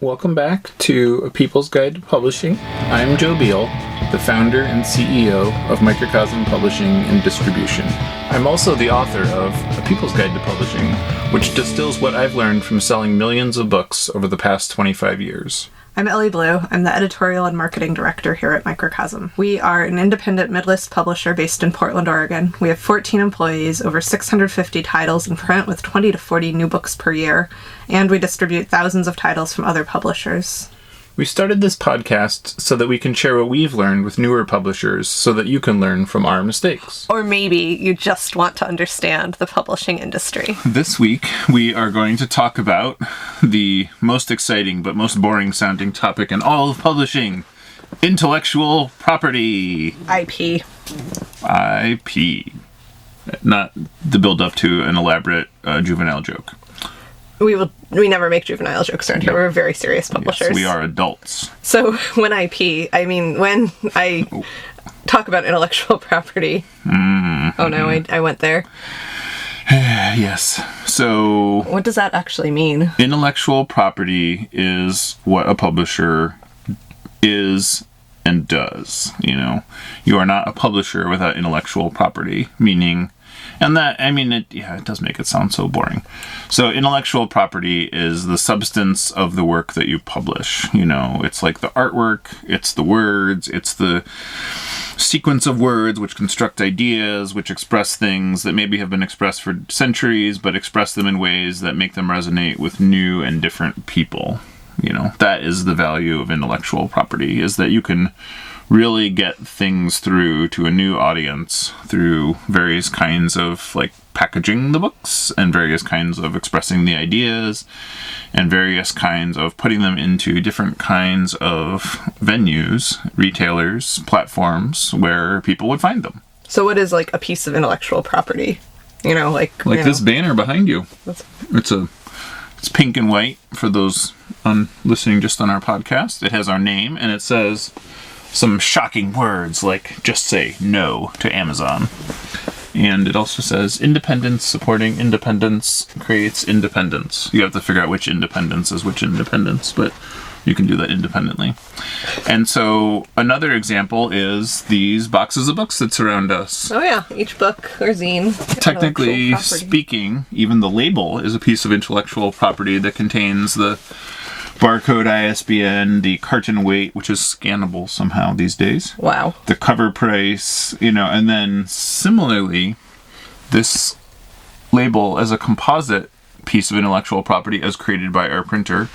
Welcome back to A People's Guide to Publishing. I'm Joe Beal, the founder and CEO of Microcosm Publishing and Distribution. I'm also the author of A People's Guide to Publishing, which distills what I've learned from selling millions of books over the past 25 years. I'm Ellie Blue. I'm the editorial and marketing director here at Microcosm. We are an independent mid-list publisher based in Portland, Oregon. We have 14 employees, over 650 titles in print with 20 to 40 new books per year, and we distribute thousands of titles from other publishers. We started this podcast so that we can share what we've learned with newer publishers so that you can learn from our mistakes. Or maybe you just want to understand the publishing industry. This week, we are going to talk about the most exciting but most boring sounding topic in all of publishing: intellectual property. IP. IP. Not the build up to an elaborate juvenile joke. We never make juvenile jokes around here. We're very serious publishers. Yes, we are adults. So when when I talk about intellectual property, oh no, I went there. Yes. So what does that actually mean? Intellectual property is what a publisher is and does. You are not a publisher without intellectual property, meaning... And that, it does make it sound so boring. So intellectual property is the substance of the work that you publish. It's like the artwork, it's the words, it's the sequence of words which construct ideas, which express things that maybe have been expressed for centuries, but express them in ways that make them resonate with new and different people. That is the value of intellectual property, is that you can really get things through to a new audience through various kinds of packaging the books and various kinds of expressing the ideas and various kinds of putting them into different kinds of venues, retailers, platforms where people would find them. So what is a piece of intellectual property? This banner behind you. It's pink and white for those listening just on our podcast. It has our name and it says some shocking words like just say no to Amazon. And it also says independence supporting independence creates independence. You have to figure out which independence is which independence, but you can do that independently. And so another example is these boxes of books that surround us. Oh yeah, each book or zine. Technically speaking, even the label is a piece of intellectual property that contains the barcode, ISBN, the carton weight, which is scannable somehow these days. Wow. The cover price, and then similarly, this label as a composite piece of intellectual property as created by our printer,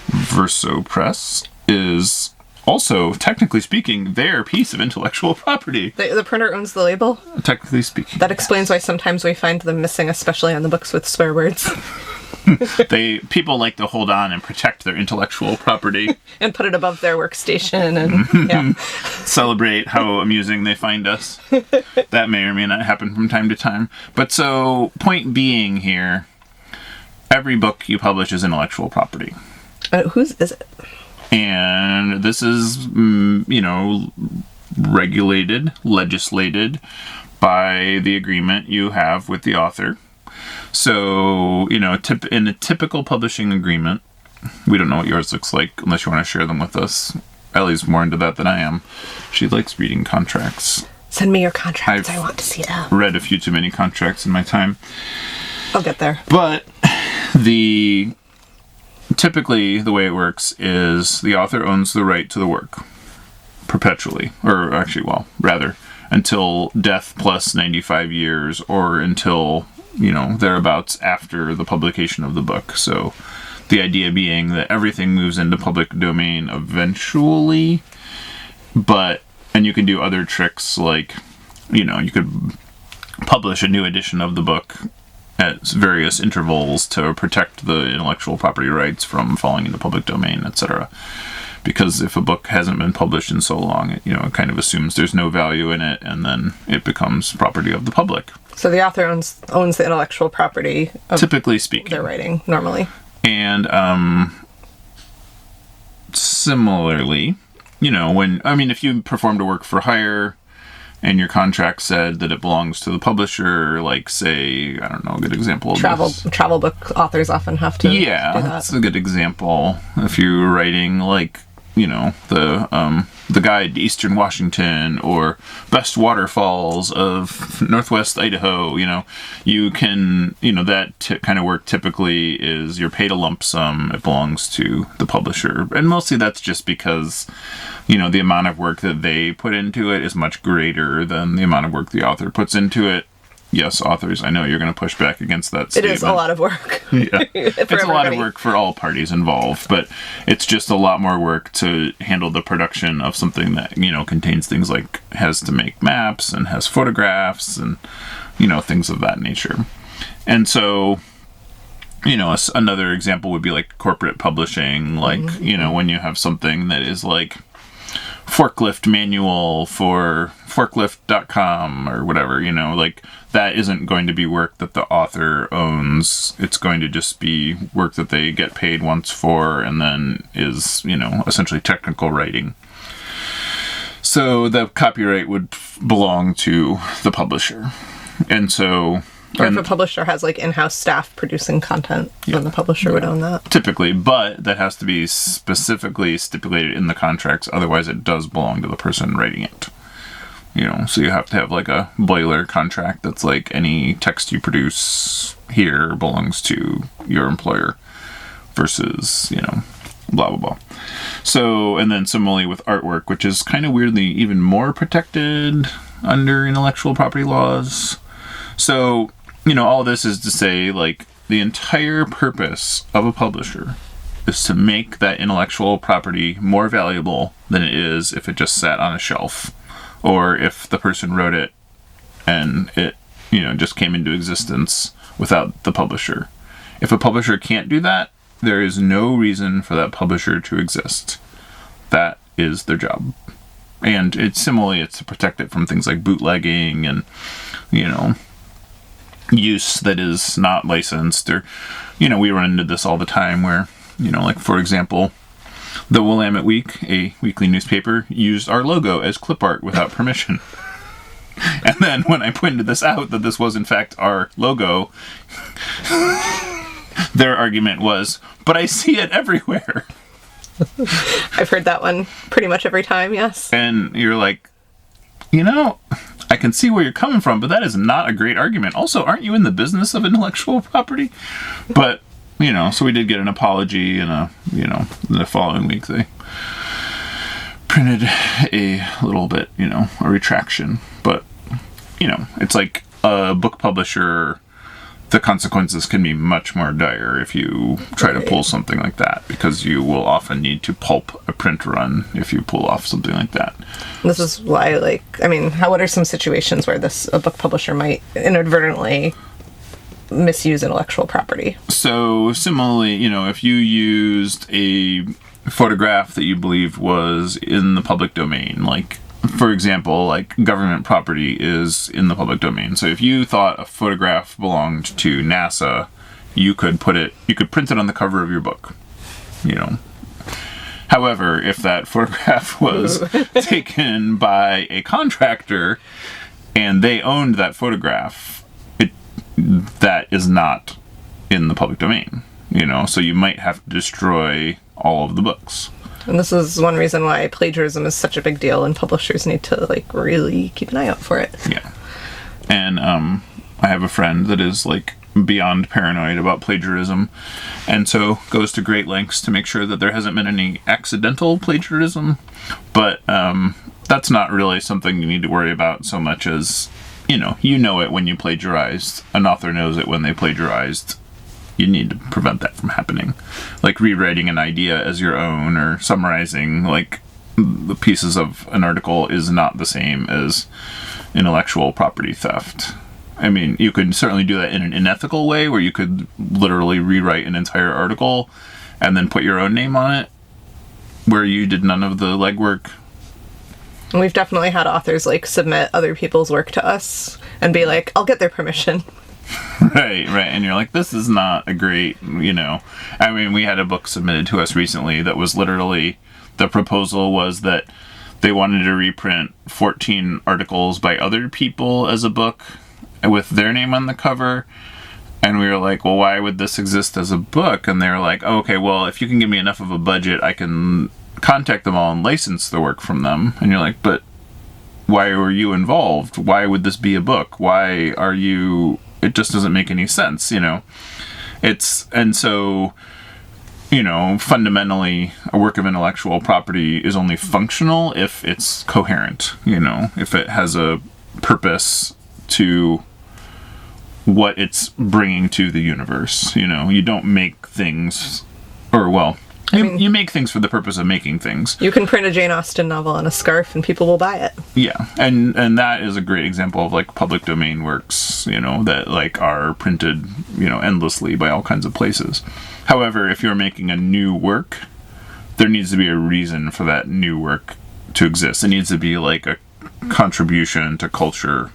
Verso Press, is also, technically speaking, their piece of intellectual property. The printer owns the label? Technically speaking. That explains why sometimes we find them missing, especially on the books with swear words. People like to hold on and protect their intellectual property. And put it above their workstation and celebrate how amusing they find us. That may or may not happen from time to time. But so, point being here, every book you publish is intellectual property. Whose is it? And this is, regulated, legislated by the agreement you have with the author. So, in a typical publishing agreement, we don't know what yours looks like unless you want to share them with us. Ellie's more into that than I am. She likes reading contracts. Send me your contracts. I want to see them. Read a few too many contracts in my time. I'll get there. But typically the way it works is the author owns the right to the work perpetually, or actually, rather, until death plus 95 years, or until thereabouts after the publication of the book. So the idea being that everything moves into public domain eventually, and you can do other tricks like, you could publish a new edition of the book at various intervals to protect the intellectual property rights from falling into public domain, etc. Because if a book hasn't been published in so long, it kind of assumes there's no value in it, and then it becomes property of the public. So the author owns the intellectual property of typically speaking their writing, normally. And similarly, if you performed a work for hire, and your contract said that it belongs to the publisher, like, say, I don't know, a good example of this. Travel book authors often have to do that. That's a good example. If you're writing, like, you know, the guide to Eastern Washington or best waterfalls of Northwest Idaho, you know, you can, you know, that kind of work typically is you're paid a lump sum. It belongs to the publisher. And mostly that's just because, you know, the amount of work that they put into it is much greater than the amount of work the author puts into it. Yes, authors, I know you're going to push back against that statement. It is a lot of work. Yeah. It's a lot of work for all parties involved, but it's just a lot more work to handle the production of something that, you know, contains things like has to make maps and has photographs and, you know, things of that nature. And so, you know, another example would be like corporate publishing, like, you know, when you have something that is like forklift manual for forklift.com or whatever, you know, like that isn't going to be work that the author owns. It's going to just be work that they get paid once for and then is, you know, essentially technical writing. So the copyright would belong to the publisher. And so... Or if a publisher has like in-house staff producing content, then the publisher would own that. Typically, but that has to be specifically stipulated in the contracts. Otherwise, it does belong to the person writing it. You know, so you have to have like a boiler contract that's like any text you produce here belongs to your employer versus, you know, blah, blah, blah. So, and then similarly with artwork, which is kind of weirdly even more protected under intellectual property laws. So, you know, all this is to say, like, the entire purpose of a publisher is to make that intellectual property more valuable than it is if it just sat on a shelf or if the person wrote it and it, you know, just came into existence without the publisher. If a publisher can't do that, there is no reason for that publisher to exist. That is their job. And it's to protect it from things like bootlegging and, you know, use that is not licensed, or, you know, we run into this all the time where, you know, like, for example, the Willamette Week, a weekly newspaper, used our logo as clip art without permission. And then when I pointed this out, that this was in fact our logo, their argument was, but I see it everywhere. I've heard that one pretty much every time, yes. And you're like, you know, I can see where you're coming from, but that is not a great argument. Also, aren't you in the business of intellectual property? But, you know, so we did get an apology and the following week they printed a little bit, you know, a retraction. But, you know, it's like a book publisher, the consequences can be much more dire if you try to pull something like that, because you will often need to pulp a print run if you pull off something like that. This is why, like, I mean, what are some situations where a book publisher might inadvertently misuse intellectual property? So similarly, you know, if you used a photograph that you believe was in the public domain, like, for example, like, government property is in the public domain. So if you thought a photograph belonged to NASA, you could print it on the cover of your book, you know. However, if that photograph was taken by a contractor and they owned that photograph, that is not in the public domain, you know. So you might have to destroy all of the books. And this is one reason why plagiarism is such a big deal, and publishers need to, like, really keep an eye out for it. Yeah. And I have a friend that is, like, beyond paranoid about plagiarism, and so goes to great lengths to make sure that there hasn't been any accidental plagiarism. But that's not really something you need to worry about so much as, you know it when you plagiarized. An author knows it when they plagiarized. You need to prevent that from happening. Like rewriting an idea as your own or summarizing like the pieces of an article is not the same as intellectual property theft. I mean, you could certainly do that in an unethical way where you could literally rewrite an entire article and then put your own name on it where you did none of the legwork. And we've definitely had authors like submit other people's work to us and be like, I'll get their permission. Right. And you're like, this is not a great, you know. I mean, we had a book submitted to us recently that was literally, the proposal was that they wanted to reprint 14 articles by other people as a book with their name on the cover. And we were like, well, why would this exist as a book? And they were like, oh, okay, well, if you can give me enough of a budget, I can contact them all and license the work from them. And you're like, but why were you involved? Why would this be a book? Why are you... It just doesn't make any sense, you know? And so, you know, fundamentally, a work of intellectual property is only functional if it's coherent, you know? If it has a purpose to what it's bringing to the universe, you know? You don't make things... Or, well... You make things for the purpose of making things. You can print a Jane Austen novel on a scarf and people will buy it. Yeah, and that is a great example of, like, public domain works, you know, that, like, are printed, you know, endlessly by all kinds of places. However, if you're making a new work, there needs to be a reason for that new work to exist. It needs to be, like, a contribution to culture.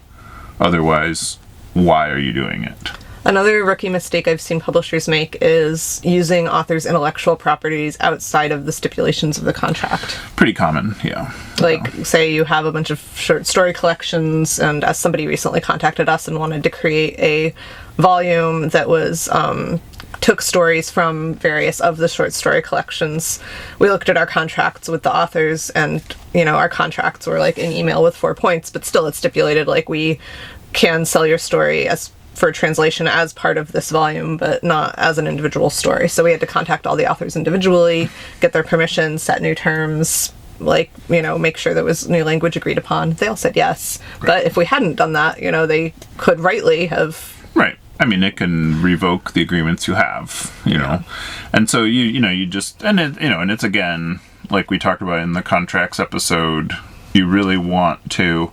Otherwise, why are you doing it? Another rookie mistake I've seen publishers make is using authors' intellectual properties outside of the stipulations of the contract. Pretty common, yeah. Like, say you have a bunch of short story collections, and as somebody recently contacted us and wanted to create a volume that was took stories from various of the short story collections, we looked at our contracts with the authors, and, you know, our contracts were like an email with 4 points, but still it stipulated, like, we can sell your story as for translation as part of this volume, but not as an individual story. So we had to contact all the authors individually, get their permission, set new terms, like, you know, make sure there was new language agreed upon. They all said yes. Right. But if we hadn't done that, you know, they could rightly have... Right. I mean, it can revoke the agreements you have, you know. And so, you just... And, and it's, again, like we talked about in the contracts episode, you really want to...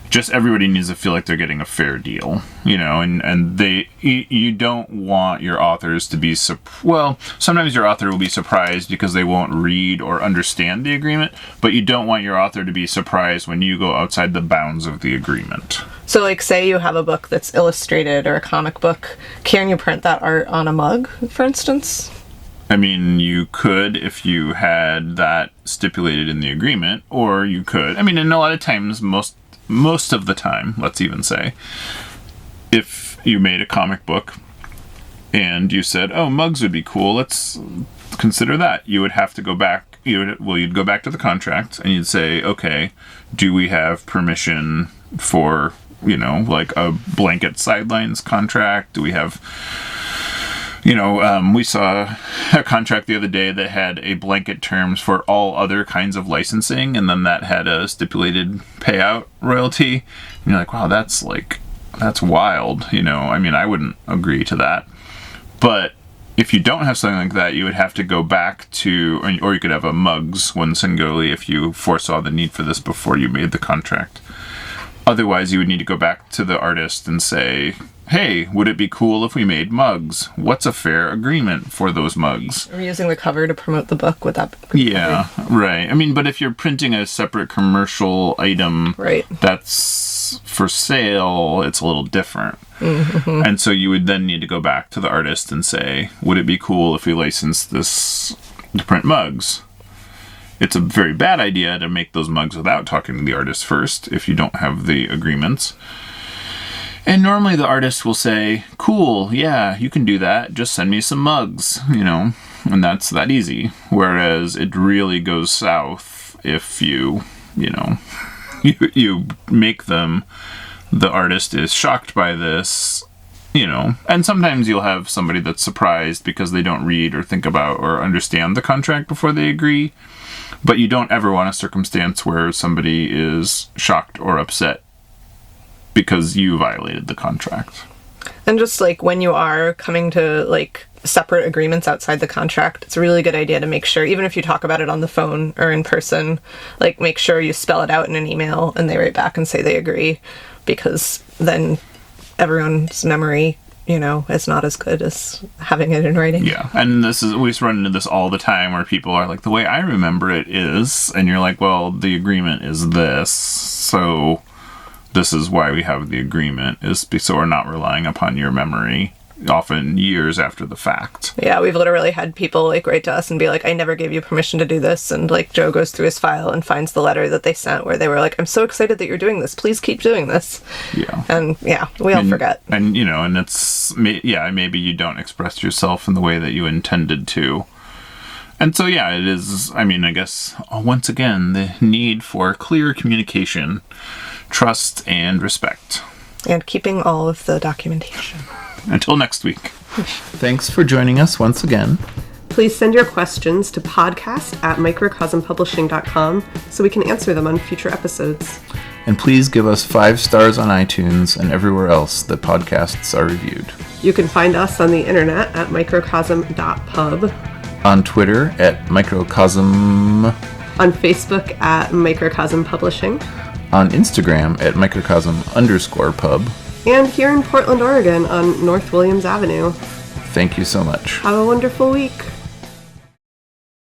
Just everybody needs to feel like they're getting a fair deal, you know, and you don't want your authors to be, well, sometimes your author will be surprised because they won't read or understand the agreement, but you don't want your author to be surprised when you go outside the bounds of the agreement. So, like, say you have a book that's illustrated or a comic book, can you print that art on a mug, for instance? I mean, you could if you had that stipulated in the agreement, or you could. I mean, and a lot of times, most of the time, let's even say, if you made a comic book and you said, oh, mugs would be cool, let's consider that. You would have to go back, you'd go back to the contract and you'd say, okay, do we have permission for, you know, like a blanket sidelines contract? Do we have... You know, we saw a contract the other day that had a blanket terms for all other kinds of licensing, and then that had a stipulated payout royalty. And you're like, wow, that's wild. You know, I mean, I wouldn't agree to that. But if you don't have something like that, you would have to go back to, or you could have a mugs one singularly if you foresaw the need for this before you made the contract. Otherwise, you would need to go back to the artist and say, hey, would it be cool if we made mugs? What's a fair agreement for those mugs? Are we using the cover to promote the book with that? Yeah, right. I mean, but if you're printing a separate commercial item that's for sale, it's a little different. Mm-hmm. And so you would then need to go back to the artist and say, would it be cool if we licensed this to print mugs? It's a very bad idea to make those mugs without talking to the artist first if you don't have the agreements. And normally the artist will say, cool, yeah, you can do that. Just send me some mugs, you know, and that's that easy. Whereas it really goes south if you make them, the artist is shocked by this, you know, and sometimes you'll have somebody that's surprised because they don't read or think about or understand the contract before they agree. But you don't ever want a circumstance where somebody is shocked or upset because you violated the contract. And just, like, when you are coming to, like, separate agreements outside the contract, it's a really good idea to make sure, even if you talk about it on the phone or in person, like, make sure you spell it out in an email and they write back and say they agree, because then everyone's memory, you know, is not as good as having it in writing. Yeah, and we run into this all the time where people are like, the way I remember it is, and you're like, well, the agreement is this, so... This is why we have the agreement, is so we're not relying upon your memory often years after the fact. Yeah, we've literally had people like write to us and be like, I never gave you permission to do this. And like Joe goes through his file and finds the letter that they sent where they were like, I'm so excited that you're doing this. Please keep doing this. Yeah. And yeah, we all forget. And, you know, and it's, maybe you don't express yourself in the way that you intended to. And so, yeah, it is, I mean, I guess, once again, the need for clear communication, trust, and respect. And keeping all of the documentation. Until next week. Thanks for joining us once again. Please send your questions to podcast@microcosmpublishing.com so we can answer them on future episodes. And please give us 5 stars on iTunes and everywhere else that podcasts are reviewed. You can find us on the internet at microcosm.pub. On Twitter at Microcosm. On Facebook at Microcosm Publishing. On Instagram at Microcosm_pub. And here in Portland, Oregon on North Williams Avenue. Thank you so much. Have a wonderful week.